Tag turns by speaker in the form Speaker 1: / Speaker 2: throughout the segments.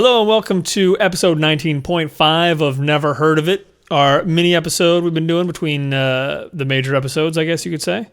Speaker 1: Hello and welcome to episode 19.5 of Never Heard of It, our mini episode we've been doing between the major episodes, I guess you could say.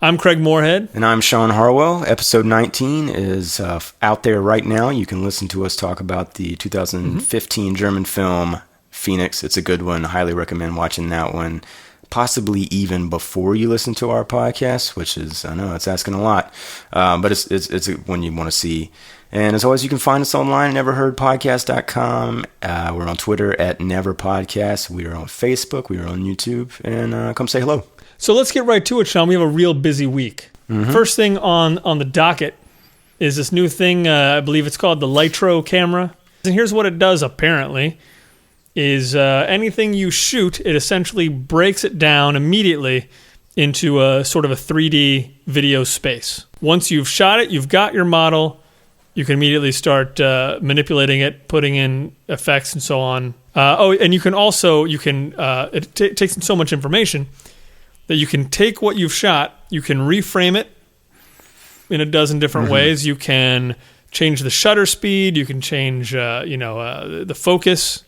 Speaker 1: I'm Craig Moorhead.
Speaker 2: And I'm Shawn Harwell. Episode 19 is out there right now. You can listen to us talk about the 2015 German film Phoenix. It's a good one. Highly recommend watching that one. Possibly even before you listen to our podcast, which is, I know it's asking a lot, but it's one you want to see. And as always, you can find us online at neverheardpodcast.com. We're on Twitter at neverpodcast. We are on Facebook. We are on YouTube. And come say hello.
Speaker 1: So let's get right to it, Shawn. We have a real busy week. First thing on the docket is this new thing, I believe it's called the Lytro camera. And here's what it does, apparently, is anything you shoot, it essentially breaks it down immediately into a sort of a 3D video space. Once you've shot it, you've got your model, you can immediately start manipulating it, putting in effects and so on. And you can also, it takes in so much information that you can take what you've shot, you can reframe it in a dozen different ways. You can change the shutter speed, you can change the focus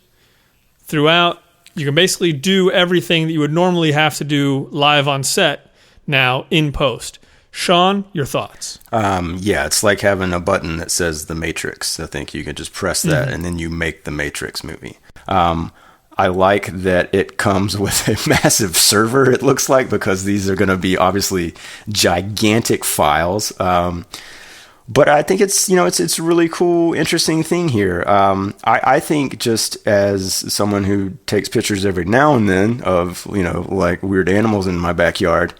Speaker 1: throughout. You can basically do everything that you would normally have to do live on set now in post. Shawn, your thoughts?
Speaker 2: Yeah, it's like having a button that says The Matrix. I think you can just press that and then you make the Matrix movie. I like that it comes with a massive server, it looks like, because these are going to be obviously gigantic files. But I think it's a really cool, interesting thing here. I think just as someone who takes pictures every now and then of, like weird animals in my backyard,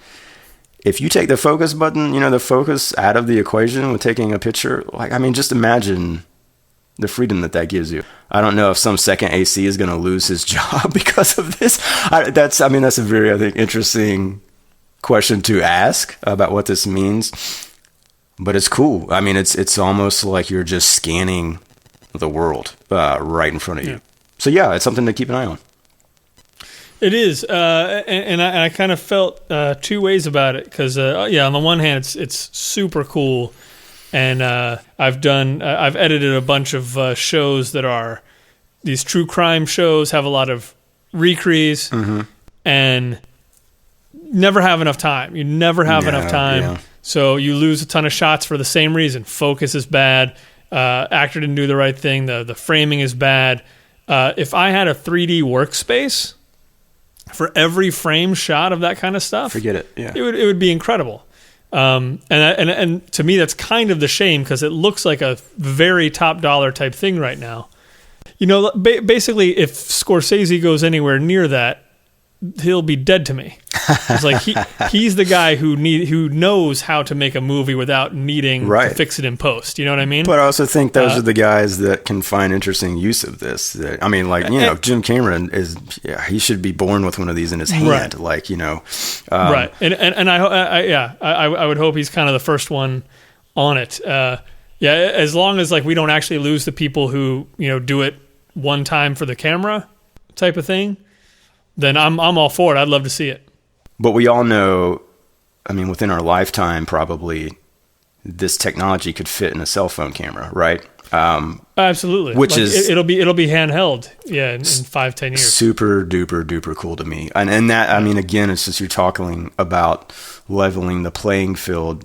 Speaker 2: if you take the focus button, the focus out of the equation with taking a picture, just imagine the freedom that gives you. I don't know if some second AC is going to lose his job because of this. That's a very, I think, interesting question to ask about what this means. But it's cool. It's almost like you're just scanning the world right in front of you. So yeah, it's something to keep an eye on.
Speaker 1: It is, and I kind of felt two ways about it because, on the one hand, it's super cool, and I've edited a bunch of shows that are these true crime shows, have a lot of recrees, and never have enough time. You never have enough time. Yeah. So you lose a ton of shots for the same reason. Focus is bad. Actor didn't do the right thing. The framing is bad. If I had a 3D workspace for every frame shot of that kind of stuff,
Speaker 2: forget it. Yeah,
Speaker 1: it would be incredible. And to me, that's kind of the shame because it looks like a very top dollar type thing right now. Basically, if Scorsese goes anywhere near that, he'll be dead to me. It's like he's the guy who knows how to make a movie without needing to fix it in post. You know what I mean?
Speaker 2: But I also think those are the guys that can find interesting use of this. Jim Cameron he should be born with one of these in his hand. Right.
Speaker 1: Right. And I would hope he's kind of the first one on it. As long as we don't actually lose the people who do it one time for the camera type of thing, then I'm all for it. I'd love to see it.
Speaker 2: But we all know, within our lifetime, probably this technology could fit in a cell phone camera, right?
Speaker 1: Absolutely.
Speaker 2: Which
Speaker 1: it'll be handheld, in 5-10 years.
Speaker 2: Super duper duper cool to me. And that, again, it's just you're talking about leveling the playing field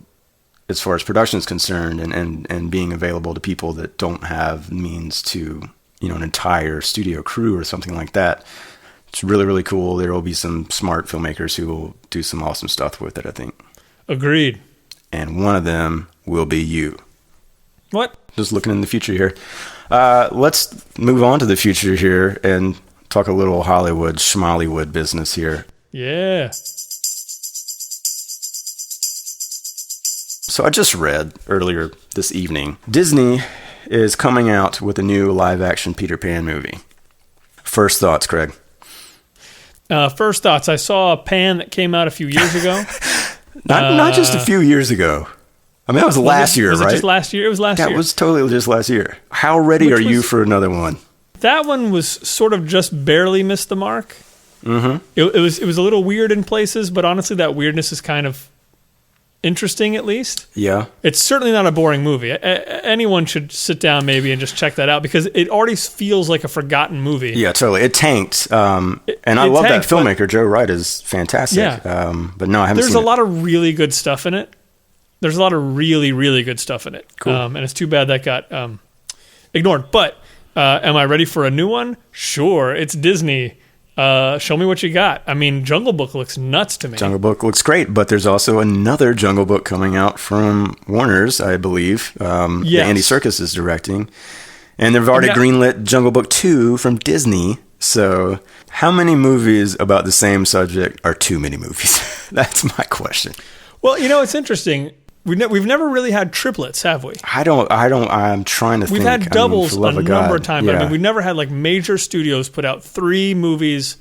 Speaker 2: as far as production is concerned, and being available to people that don't have means to, an entire studio crew or something like that. It's really, really cool. There will be some smart filmmakers who will do some awesome stuff with it, I think.
Speaker 1: Agreed.
Speaker 2: And one of them will be you.
Speaker 1: What?
Speaker 2: Just looking in the future here. Let's move on to the future here and talk a little Hollywood, schmollywood business here.
Speaker 1: Yeah.
Speaker 2: So I just read earlier this evening, Disney is coming out with a new live-action Peter Pan movie. First thoughts, Craig?
Speaker 1: First thoughts, I saw a Pan that came out a few years ago.
Speaker 2: not just a few years ago. That was last year, right?
Speaker 1: Was it just last year? It was last year.
Speaker 2: That was totally just last year. How ready are you for another one?
Speaker 1: That one was sort of just barely missed the mark. Mm-hmm. It was a little weird in places, but honestly, that weirdness is kind of interesting, at least.
Speaker 2: Yeah.
Speaker 1: It's certainly not a boring movie. Anyone should sit down maybe and just check that out because it already feels like a forgotten movie.
Speaker 2: Yeah, totally. It tanked. And I love that filmmaker. Joe Wright is fantastic.
Speaker 1: Yeah.
Speaker 2: But no, I haven't seen it.
Speaker 1: There's a lot of really good stuff in it. There's a lot of really, really good stuff in it.
Speaker 2: Cool.
Speaker 1: And it's too bad that got ignored. But am I ready for a new one? Sure. It's Disney. Show me what you got. I mean, Jungle Book looks nuts to me.
Speaker 2: Jungle Book looks great, but there's also another Jungle Book coming out from Warner's, I believe. That Andy Serkis is directing. And they've already greenlit Jungle Book 2 from Disney. So how many movies about the same subject are too many movies? That's my question.
Speaker 1: Well, it's interesting. We've never really had triplets, have we?
Speaker 2: I'm trying to think.
Speaker 1: We've had doubles a number of times,
Speaker 2: yeah.
Speaker 1: but I mean, we've never had like major studios put out 3 movies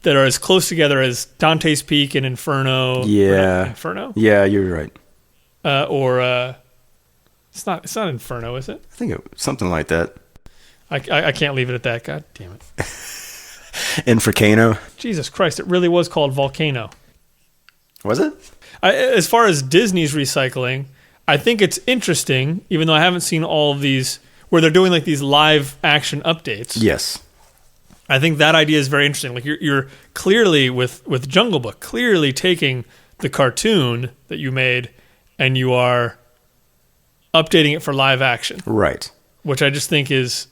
Speaker 1: that are as close together as Dante's Peak and Inferno.
Speaker 2: Yeah.
Speaker 1: Inferno?
Speaker 2: Yeah, you're right.
Speaker 1: It's not Inferno, is it?
Speaker 2: I think something like that.
Speaker 1: I can't leave it at that. God damn it.
Speaker 2: Infercano.
Speaker 1: Jesus Christ, it really was called Volcano.
Speaker 2: Was it?
Speaker 1: As far as Disney's recycling, I think it's interesting, even though I haven't seen all of these, where they're doing like these live action updates.
Speaker 2: Yes.
Speaker 1: I think that idea is very interesting. Like you're clearly, with Jungle Book, clearly taking the cartoon that you made and you are updating it for live action.
Speaker 2: Right.
Speaker 1: Which I just think is,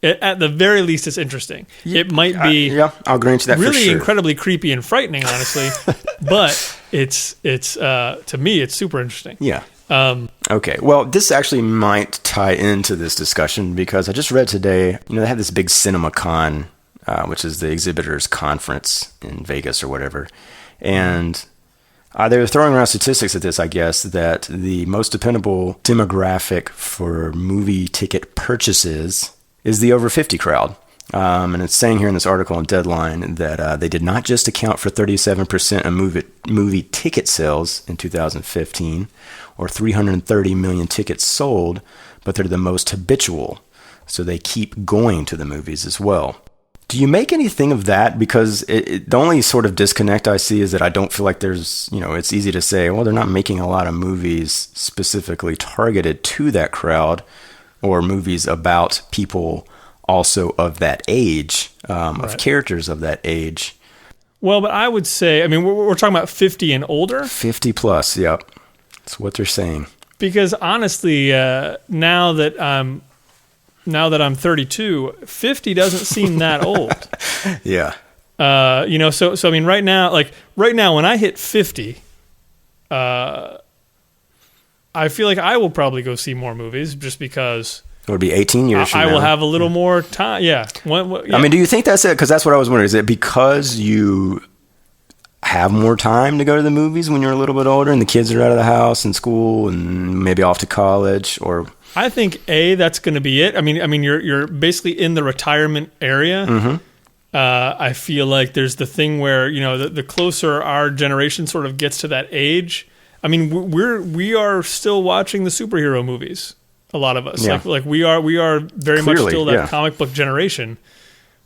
Speaker 1: at the very least, it's interesting. It might be
Speaker 2: I'll grant you that
Speaker 1: really
Speaker 2: for sure.
Speaker 1: incredibly creepy and frightening, honestly. But it's to me, it's super interesting.
Speaker 2: Yeah. Okay. Well, this actually might tie into this discussion because I just read today, they had this big CinemaCon, which is the exhibitors conference in Vegas or whatever. And they were throwing around statistics at this, I guess, that the most dependable demographic for movie ticket purchases is the over 50 crowd. And it's saying here in this article on Deadline that they did not just account for 37% of movie ticket sales in 2015, or 330 million tickets sold, but they're the most habitual. So they keep going to the movies as well. Do you make anything of that? Because the only sort of disconnect I see is that I don't feel like there's, it's easy to say, well, they're not making a lot of movies specifically targeted to that crowd, or movies about people also of that age, of characters of that age.
Speaker 1: Well, but I would say, I mean, we're talking about 50 and older.
Speaker 2: 50 plus, yep. That's what they're saying. Because
Speaker 1: honestly, now that I'm 32, 50 doesn't seem that old.
Speaker 2: Yeah.
Speaker 1: So I mean, right now when I hit 50, I feel like I will probably go see more movies just because
Speaker 2: it would be 18 years from now.
Speaker 1: I will have a little more time. Yeah.
Speaker 2: I mean, do you think that's it? Because that's what I was wondering. Is it because you have more time to go to the movies when you're a little bit older and the kids are out of the house and school and maybe off to college? Or
Speaker 1: I think that's going to be it. I mean, you're basically in the retirement area.
Speaker 2: Mm-hmm.
Speaker 1: I feel like there's the thing where the closer our generation sort of gets to that age. I mean, we are still watching the superhero movies. A lot of us, like we are very much still that comic book generation.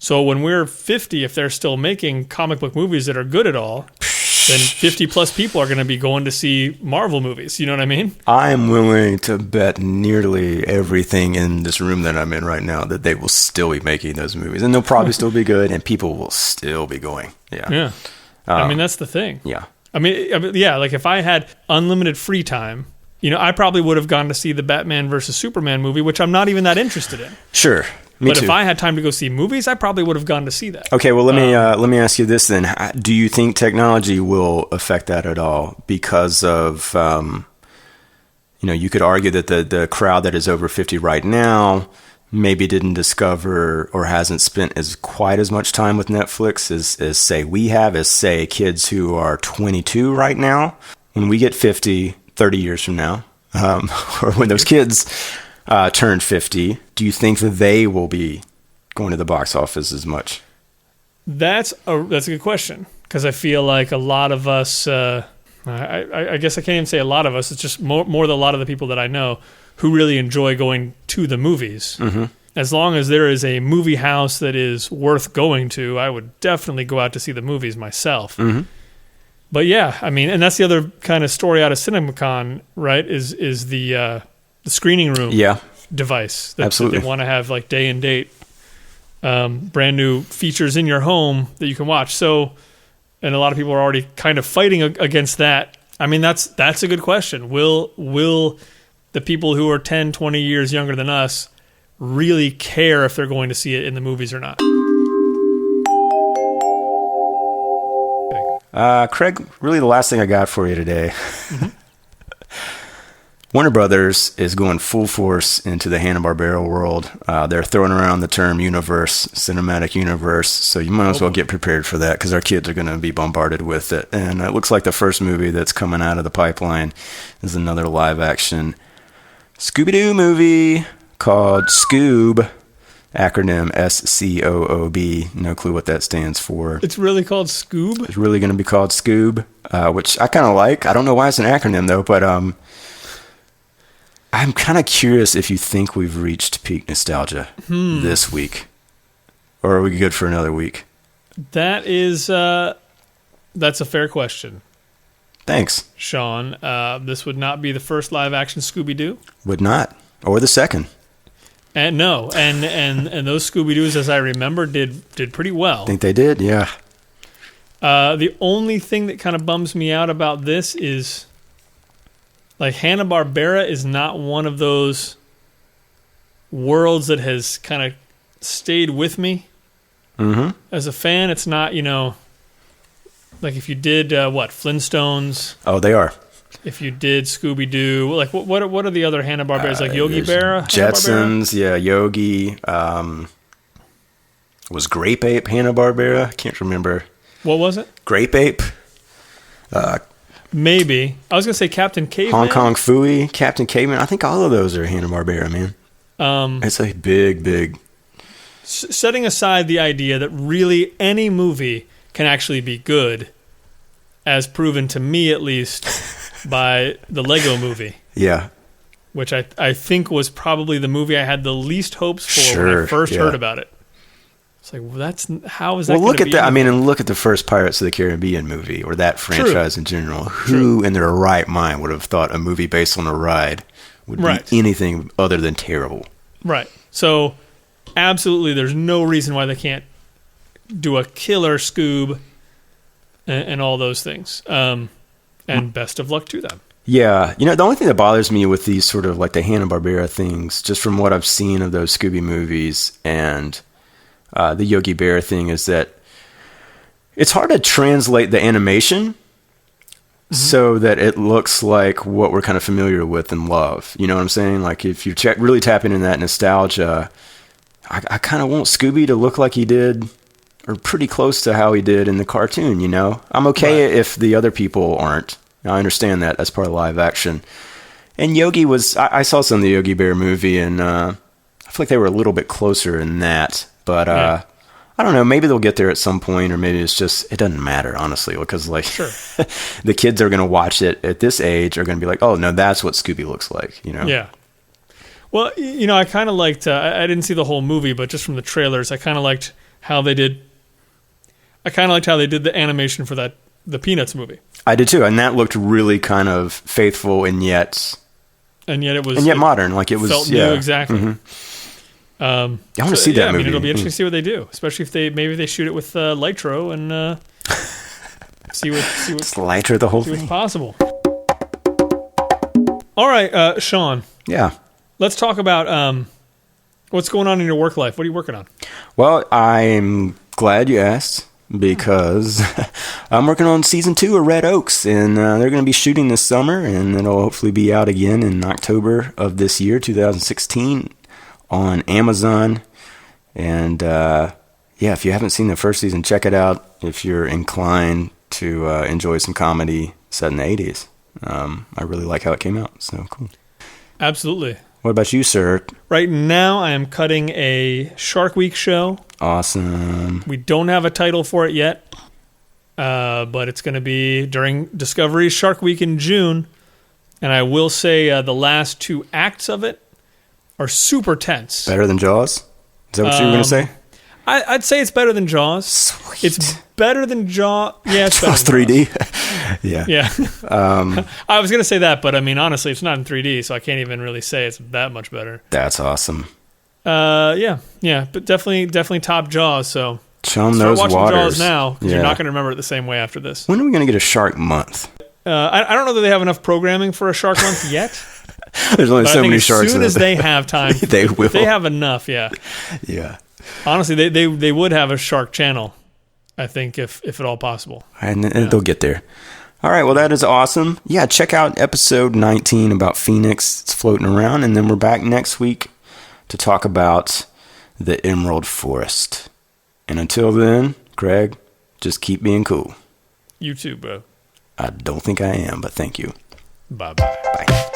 Speaker 1: So when we're 50, if they're still making comic book movies that are good at all, then 50 plus people are going to be going to see Marvel movies. You know what I mean?
Speaker 2: I'm willing to bet nearly everything in this room that I'm in right now that they will still be making those movies, and they'll probably still be good, and people will still be going. Yeah.
Speaker 1: Yeah. I mean, that's the thing.
Speaker 2: Yeah.
Speaker 1: I mean, yeah. Like if I had unlimited free time, I probably would have gone to see the Batman versus Superman movie, which I'm not even that interested in.
Speaker 2: Sure. Me too.
Speaker 1: If I had time to go see movies, I probably would have gone to see that.
Speaker 2: Okay, well, let me ask you this then. Do you think technology will affect that at all? Because of, you could argue that the crowd that is over 50 right now maybe didn't discover or hasn't spent quite as much time with Netflix as say we have, as say kids who are 22 right now. When we get 50, 30 years from now, or when those kids turn 50, do you think that they will be going to the box office as much? That's
Speaker 1: a good question, because I feel like a lot of us, I guess I can't even say a lot of us, it's just more than a lot of the people that I know who really enjoy going to the movies.
Speaker 2: Mm-hmm.
Speaker 1: As long as there is a movie house that is worth going to, I would definitely go out to see the movies myself.
Speaker 2: Mm-hmm.
Speaker 1: But yeah, I mean, and that's the other kind of story out of CinemaCon, right? Is the screening room device that they want to have like day and date, brand new features in your home that you can watch. So, and a lot of people are already kind of fighting against that. I mean, that's a good question. Will the people who are 10, 20 years younger than us really care if they're going to see it in the movies or not?
Speaker 2: Craig, really the last thing I got for you today. Warner Brothers is going full force into the Hanna-Barbera world. They're throwing around the term universe, cinematic universe, so you might as well get prepared for that because our kids are going to be bombarded with it. And it looks like the first movie that's coming out of the pipeline is another live-action Scooby Doo movie called Scoob, acronym SCOOB. No clue what that stands for.
Speaker 1: It's really called Scoob?
Speaker 2: It's really going to be called Scoob, which I kind of like. I don't know why it's an acronym, though, but I'm kind of curious if you think we've reached peak nostalgia this week. Or are we good for another week?
Speaker 1: That is, that's a fair question.
Speaker 2: Thanks.
Speaker 1: Shawn, this would not be the first live-action Scooby-Doo.
Speaker 2: Would not. Or the second.
Speaker 1: And no, and those Scooby-Doos, as I remember, did pretty well.
Speaker 2: I think they did, yeah.
Speaker 1: The only thing that kind of bums me out about this is, like, Hanna-Barbera is not one of those worlds that has kind of stayed with me. As a fan. It's not, like if you did, Flintstones.
Speaker 2: Oh, they are.
Speaker 1: If you did Scooby Doo, like what are the other Hanna-Barberas? Like Yogi Berra?
Speaker 2: Jetsons, yeah, Yogi. Was Grape Ape Hanna-Barbera? I can't remember.
Speaker 1: What was it?
Speaker 2: Grape Ape.
Speaker 1: Maybe. I was going to say Captain Caveman.
Speaker 2: Hong Kong Phooey, Captain Caveman. I think all of those are Hanna-Barbera, man. It's a big...
Speaker 1: Setting aside the idea that really any movie can actually be good, as proven to me at least by the Lego movie.
Speaker 2: Yeah.
Speaker 1: Which I think was probably the movie I had the least hopes for when I first heard about it. It's like, well, how is that?
Speaker 2: Well, look at that. I mean, and look at the first Pirates of the Caribbean movie, or that franchise in general. Who in their right mind would have thought a movie based on a ride would be anything other than terrible? Right.
Speaker 1: So, absolutely, there's no reason why they can't do a killer Scoob and all those things. And best of luck to them.
Speaker 2: Yeah. The only thing that bothers me with these sort of like the Hanna-Barbera things, just from what I've seen of those Scooby movies and the Yogi Bear thing, is that it's hard to translate the animation so that it looks like what we're kind of familiar with and love. You know what I'm saying? Like if you really tap into that nostalgia, I kind of want Scooby to look like he did, or pretty close to how he did in the cartoon, I'm okay if the other people aren't. I understand that as part of live action. And Yogi was... I saw some of the Yogi Bear movie, and I feel like they were a little bit closer in that. But I don't know. Maybe they'll get there at some point, or maybe it's just... It doesn't matter, honestly, because the kids are going to watch it at this age are going to be like, oh, no, that's what Scooby looks like,
Speaker 1: Yeah. Well, I kind of liked... I didn't see the whole movie, but just from the trailers, I kind of liked how they did... the animation for the Peanuts movie.
Speaker 2: I did too, and that looked really kind of faithful, and yet
Speaker 1: it was
Speaker 2: modern. Like it was
Speaker 1: felt new, exactly.
Speaker 2: I want to see that movie.
Speaker 1: It'll be interesting to see what they do, especially if they shoot it with Lytro and see what's
Speaker 2: Lytro the whole thing.
Speaker 1: What's possible. All right, Shawn.
Speaker 2: Yeah.
Speaker 1: Let's talk about what's going on in your work life. What are you working on?
Speaker 2: Well, I'm glad you asked, because I'm working on season 2 of Red Oaks, and they're going to be shooting this summer, and it'll hopefully be out again in October of this year, 2016, on Amazon. And if you haven't seen the first season, check it out if you're inclined to enjoy some comedy set in the 80s. I really like how it came out, so cool.
Speaker 1: Absolutely.
Speaker 2: What about you, sir? Right
Speaker 1: now, I am cutting a Shark Week show.
Speaker 2: Awesome.
Speaker 1: We don't have a title for it yet, but it's going to be during Discovery's Shark Week in June. And I will say the last 2 acts of it are super tense.
Speaker 2: Better than Jaws? Is that what you were going to say?
Speaker 1: I'd say it's better than Jaws.
Speaker 2: Sweet.
Speaker 1: It's better than Jaws. Yeah, it's better
Speaker 2: Jaws
Speaker 1: than
Speaker 2: 3D.
Speaker 1: Jaws.
Speaker 2: Yeah.
Speaker 1: Yeah. I was going to say that, but I mean, honestly, it's not in 3D, so I can't even really say it's that much better.
Speaker 2: That's awesome.
Speaker 1: Yeah, but definitely top Jaws. So
Speaker 2: show them
Speaker 1: start
Speaker 2: those
Speaker 1: watching
Speaker 2: waters.
Speaker 1: Jaws now, because you're not going to remember it the same way after this.
Speaker 2: When are we going to get a shark month?
Speaker 1: I don't know that they have enough programming for a shark month yet.
Speaker 2: There's only so many sharks.
Speaker 1: As soon as they have time,
Speaker 2: they will.
Speaker 1: If they have enough, yeah.
Speaker 2: Yeah.
Speaker 1: Honestly, they would have a shark channel, I think, if at all possible.
Speaker 2: And they'll get there. All right, well, that is awesome. Yeah, check out episode 19 about Phoenix. It's floating around, and then we're back next week to talk about the Emerald Forest. And until then, Craig, just keep being cool.
Speaker 1: You too, bro.
Speaker 2: I don't think I am, but thank you.
Speaker 1: Bye-bye.
Speaker 2: Bye.